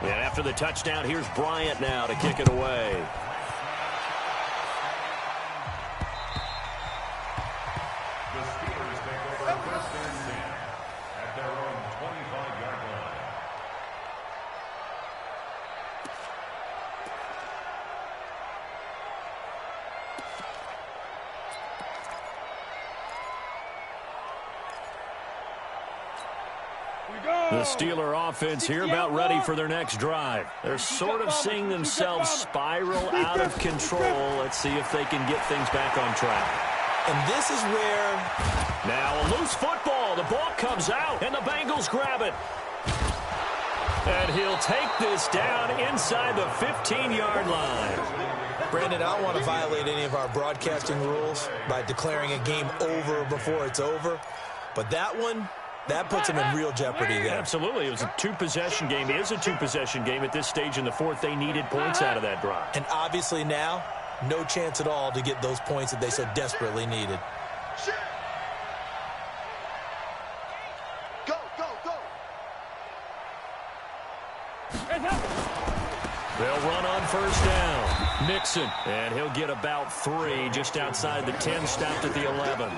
And after the touchdown, here's Bryant now to kick it away. The Steeler offense here about ready for their next drive. They're sort of seeing themselves spiral out of control. Let's see if they can get things back on track. And this is where... Now a loose football. The ball comes out, and the Bengals grab it. And he'll take this down inside the 15-yard line. Brandon, I don't want to violate any of our broadcasting rules by declaring a game over before it's over. But that one... that puts them in real jeopardy there. Absolutely. It was a two-possession game. It is a two-possession game at this stage in the fourth. They needed points out of that drive. And obviously now, no chance at all to get those points that they so desperately needed. Go, go, go. They'll run on first down. Mixon, and he'll get about 3 just outside the 10, stopped at the 11.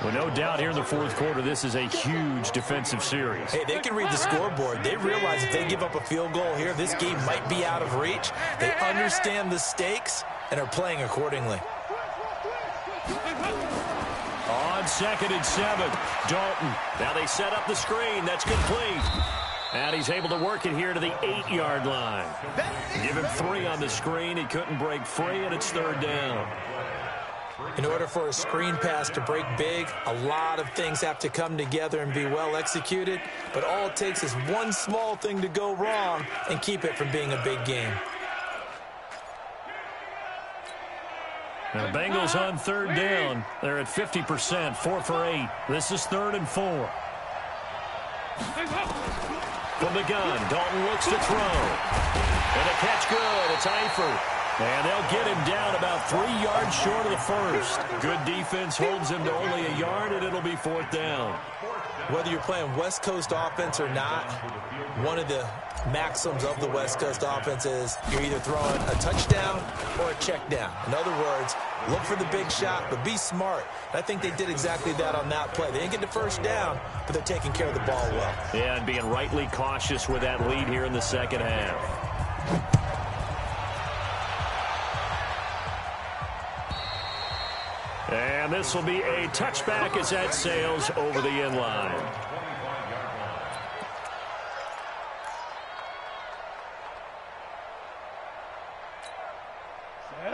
Well, no doubt here in the fourth quarter, this is a huge defensive series. Hey, they can read the scoreboard. They realize if they give up a field goal here, this game might be out of reach. They understand the stakes and are playing accordingly. On 2nd and 7, Dalton. Now they set up the screen. That's complete. And he's able to work it here to the 8-yard line. Give him 3 on the screen. He couldn't break free, and it's 3rd down. In order for a screen pass to break big, a lot of things have to come together and be well executed. But all it takes is one small thing to go wrong and keep it from being a big game. Now, Bengals on 3rd down. They're at 50%, 4 for 8. This is 3rd and 4. From the gun, Dalton looks to throw. And a catch good. It's Eifert. And they'll get him down about 3 yards short of the first. Good defense holds him to only a yard, and it'll be 4th down. Whether you're playing West Coast offense or not, one of the maxims of the West Coast offense is you're either throwing a touchdown or a check down. In other words, look for the big shot, but be smart. And I think they did exactly that on that play. They didn't get the first down, but they're taking care of the ball well. Yeah, and being rightly cautious with that lead here in the second half. And this will be a touchback as that sails over the end line.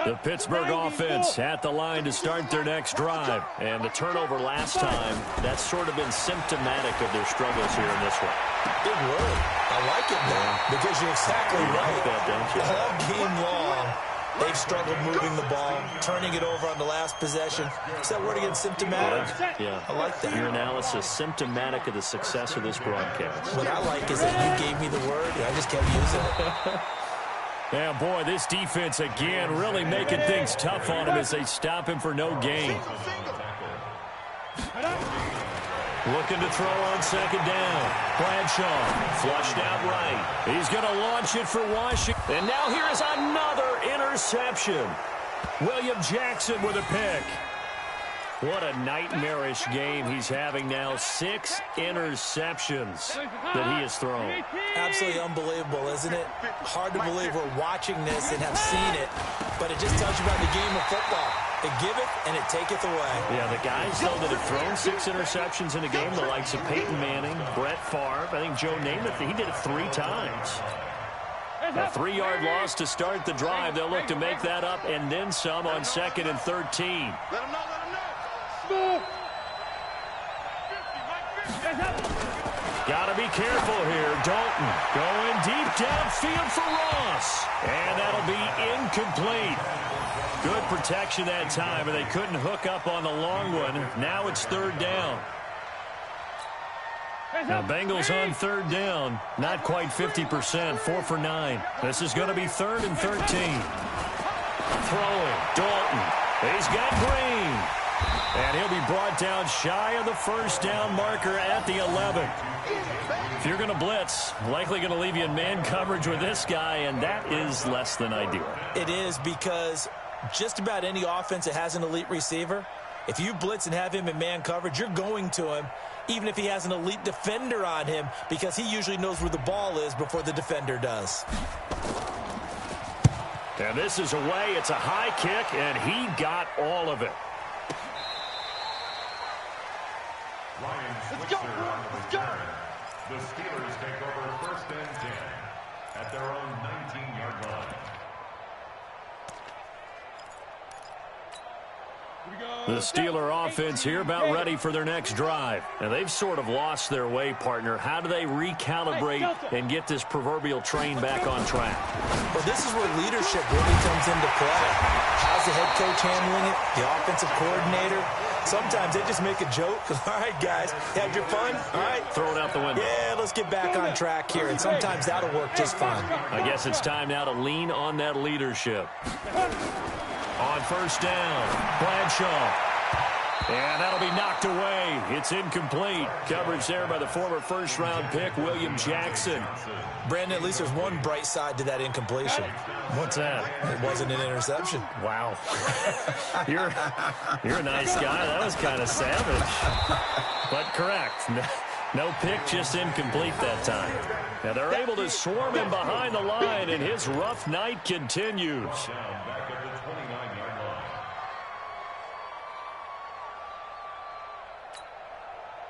The Pittsburgh offense at the line to start their next drive. And the turnover last time, that's sort of been symptomatic of their struggles here in this one. Big word. I like it now because you're exactly right. Like that, don't you? All game long, they've struggled moving the ball, turning it over on the last possession. Is that word again, symptomatic? Yeah. I like that. Your analysis, symptomatic of the success of this broadcast. What I like is that you gave me the word, and I just kept using it. Yeah, boy, this defense again really making things tough on him as they stop him for no gain. Looking to throw on 2nd down. Bradshaw flushed out right. He's going to launch it for Washington. And now here is another interception. William Jackson with a pick. What a nightmarish game he's having now. 6 interceptions that he has thrown. Absolutely unbelievable, isn't it? Hard to believe we're watching this and have seen it, but it just tells you about the game of football. It giveth and it taketh away. Yeah, the guys, though, that have thrown 6 interceptions in a game, the likes of Peyton Manning, Brett Favre, I think Joe Namath, he did it 3 times. A 3-yard loss to start the drive. They'll look to make that up and then some on 2nd and 13. Got to be careful here. Dalton going deep downfield for Ross. And that'll be incomplete. Good protection that time, and they couldn't hook up on the long one. Now it's 3rd down. Now, Bengals on 3rd down. Not quite 50%, 4 for 9. This is going to be 3rd and 13. Throwing, Dalton. He's got Green. And he'll be brought down shy of the first down marker at the 11. If you're going to blitz, likely going to leave you in man coverage with this guy, and that is less than ideal. It is, because just about any offense that has an elite receiver, if you blitz and have him in man coverage, you're going to him, even if he has an elite defender on him, because he usually knows where the ball is before the defender does. And this is away. It's a high kick, and he got all of it. Let's go. Let's go. The Steelers take over first and 10 at their own 19-yard line. The Steeler offense here about ready for their next drive. And they've sort of lost their way, partner. How do they recalibrate and get this proverbial train back on track? Well, this is where leadership really comes into play. How's the head coach handling it? The offensive coordinator? Sometimes they just make a joke. All right, guys, had your fun? All right. Throw it out the window. Yeah, let's get back on track here. And sometimes that'll work just fine. I guess it's time now to lean on that leadership. On first down, Bradshaw. And that'll be knocked away. It's incomplete. Coverage there by the former first-round pick, William Jackson. Brandon, at least there's one bright side to that incompletion. What's that? It wasn't an interception. Wow. You're a nice guy. That was kind of savage. But correct. No pick, just incomplete that time. Now they're able to swarm him behind the line, and his rough night continues.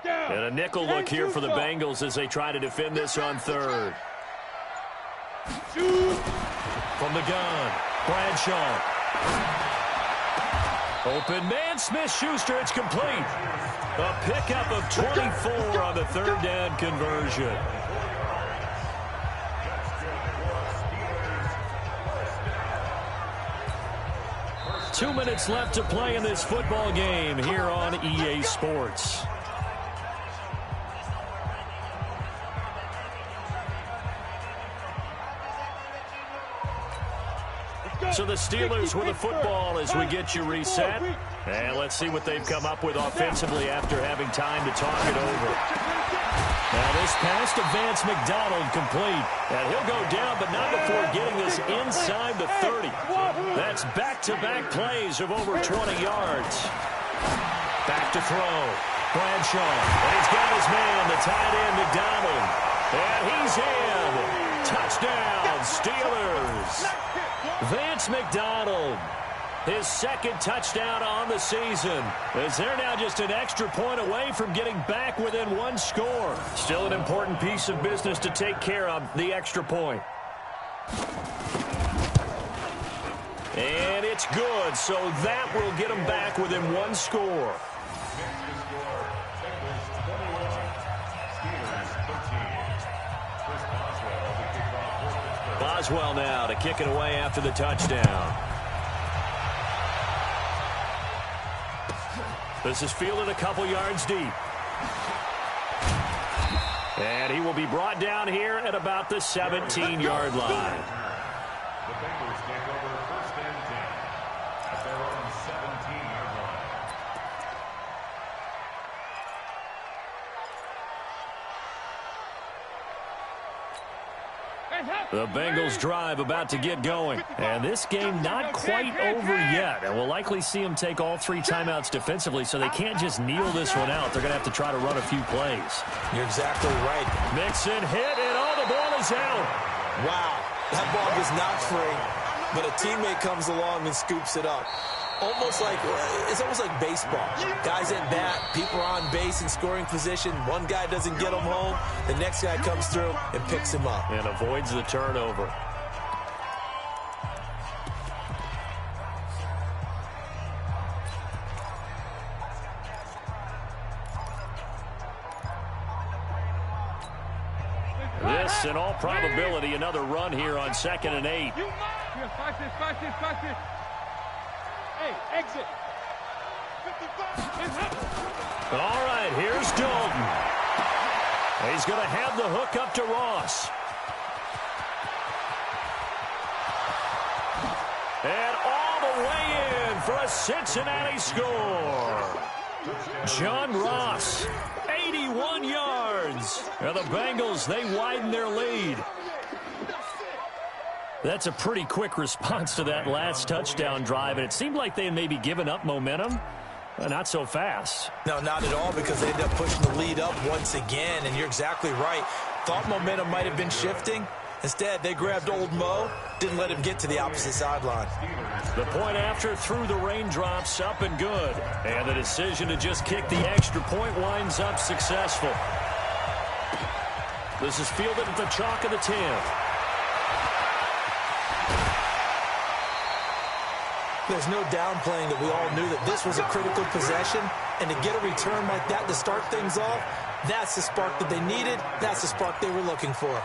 And a nickel look here for the Bengals as they try to defend this on third. From the gun, Bradshaw. Open man, Smith-Schuster, it's complete. A pickup of 24 on the third down conversion. Two minutes left to play in this football game here on EA Sports. So the Steelers with the football as we get you reset. And let's see what they've come up with offensively after having time to talk it over. Now this pass to Vance McDonald complete. And he'll go down, but not before getting this inside the 30. That's back-to-back plays of over 20 yards. Back to throw. Bradshaw. And he's got his man, the tight end, McDonald. And he's in. Touchdown, Steelers. Vance McDonald, his second touchdown on the season, as they're now just an extra point away from getting back within one score. Still an important piece of business to take care of, the extra point. And it's good, so that will get them back within one score. Boswell now to kick it away after the touchdown. This is fielded a couple yards deep. And he will be brought down here at about the 17-yard line. The Bengals take over first and 10 at their own 17-yard line. The Bengals drive about to get going. And this game not quite over yet. And we'll likely see them take all three timeouts defensively, so they can't just kneel this one out. They're going to have to try to run a few plays. You're exactly right. Mixon hit, and all the ball is out. Wow, that ball was not free, but a teammate comes along and scoops it up. It's almost like baseball. Guys at bat, people are on base in scoring position. One guy doesn't get him home. The next guy comes through and picks him up. And avoids the turnover. This, in all probability, another run here on 2nd and 8. Hey, exit. All right, here's Dalton. He's going to have the hook up to Ross. And all the way in for a Cincinnati score. John Ross, 81 yards. Now the Bengals, they widen their lead. That's a pretty quick response to that last touchdown drive, and it seemed like they had maybe given up momentum. Not so fast. No, not at all, because they ended up pushing the lead up once again, and you're exactly right. Thought momentum might have been shifting. Instead, they grabbed old Mo, didn't let him get to the opposite sideline. The point after through the raindrops, up and good. And the decision to just kick the extra point winds up successful. This is fielded at the chalk of the 10. There's no downplaying that we all knew that this was a critical possession, and to get a return like that to start things off, that's the spark that they needed. That's the spark they were looking for.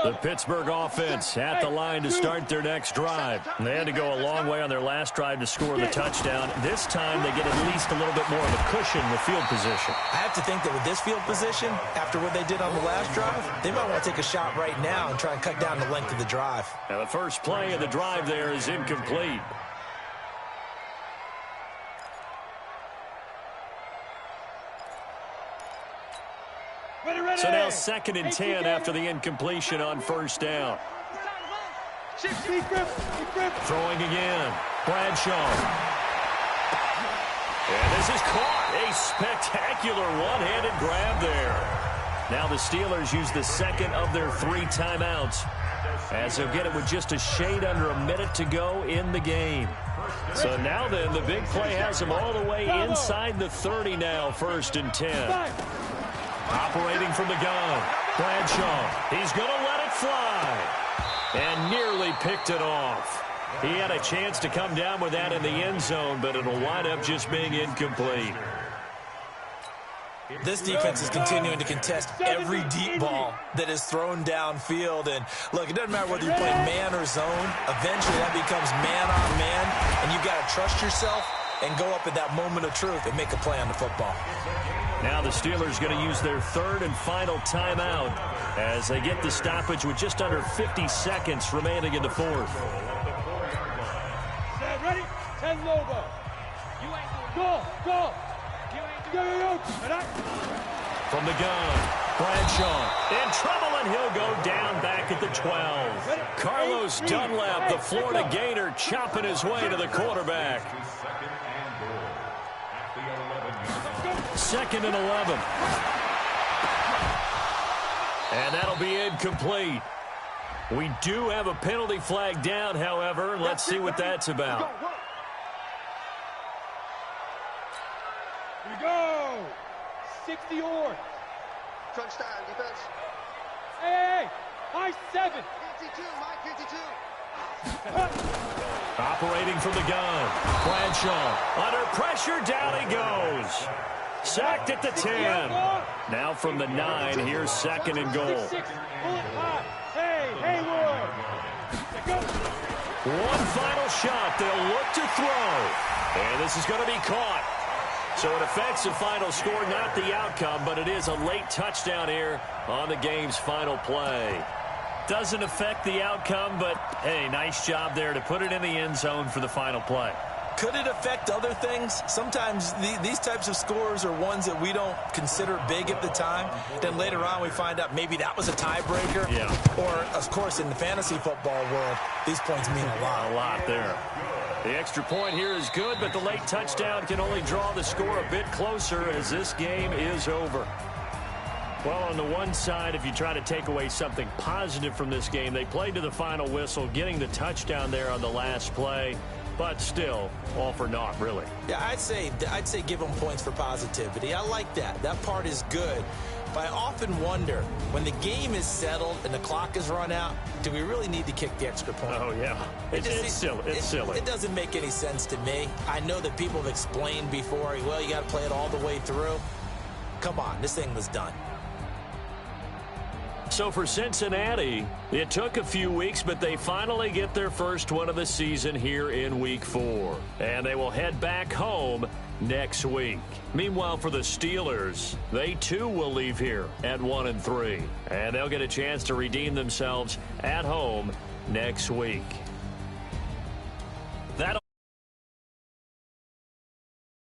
The Pittsburgh offense at the line to start their next drive. They had to go a long way on their last drive to score the touchdown. This time they get at least a little bit more of a cushion with field position. I have to think that with this field position, after what they did on the last drive, they might want to take a shot right now and try and cut down the length of the drive. Now the first play of the drive there is incomplete. So now 2nd and 10 after the incompletion on first down. Throwing again. Bradshaw. And this is caught. A spectacular one-handed grab there. Now the Steelers use the second of their 3 timeouts, as they'll get it with just a shade under a minute to go in the game. So now then, the big play has them all the way inside the 30 now, 1st and 10. Operating from the gun, Bradshaw. He's going to let it fly. And nearly picked it off. He had a chance to come down with that in the end zone, but it'll wind up just being incomplete. This defense is continuing to contest every deep ball that is thrown downfield. And, look, it doesn't matter whether you're playing man or zone. Eventually that becomes man on man, and you've got to trust yourself and go up at that moment of truth and make a play on the football. Now the Steelers going to use their 3rd and final timeout as they get the stoppage with just under 50 seconds remaining in the 4th. Ready? 10 Lobo. Go, go. Go. From the gun, Bradshaw in trouble, and he'll go down back at the 12. Carlos Dunlap, the Florida Gator, chopping his way to the quarterback. 2nd and 11. And that'll be incomplete. We do have a penalty flag down, however. Let's see what that's about. Here we go. 60 yards. Crunch down, defense. Hey, high 7. 52, Mike, 52. Operating from the gun, Bradshaw under pressure, down he goes. Sacked at the 10. Now from the 9, here's 2nd and goal. One final shot, they'll look to throw. And this is going to be caught. So it affects the final score, not the outcome, but it is a late touchdown here on the game's final play. Doesn't affect the outcome, but, hey, nice job there to put it in the end zone for the final play. Could it affect other things? Sometimes these types of scores are ones that we don't consider big at the time. Then later on we find out maybe that was a tiebreaker. Yeah. Or, of course, in the fantasy football world, these points mean a lot. A lot there. The extra point here is good, but the late touchdown can only draw the score a bit closer as this game is over. Well, on the one side, if you try to take away something positive from this game, they played to the final whistle, getting the touchdown there on the last play. But still, all for naught, really. Yeah, I'd say give them points for positivity. I like that. That part is good. But I often wonder, when the game is settled and the clock is run out, do we really need to kick the extra point? Oh, yeah. It's silly. It's silly. It doesn't make any sense to me. I know that people have explained before, well, you got to play it all the way through. Come on, this thing was done. So So for Cincinnati, it took a few weeks, but they finally get their first one of the season here in Week 4. And they will head back home next week. Meanwhile, for the Steelers, they too will leave here at 1-3. And they'll get a chance to redeem themselves at home next week.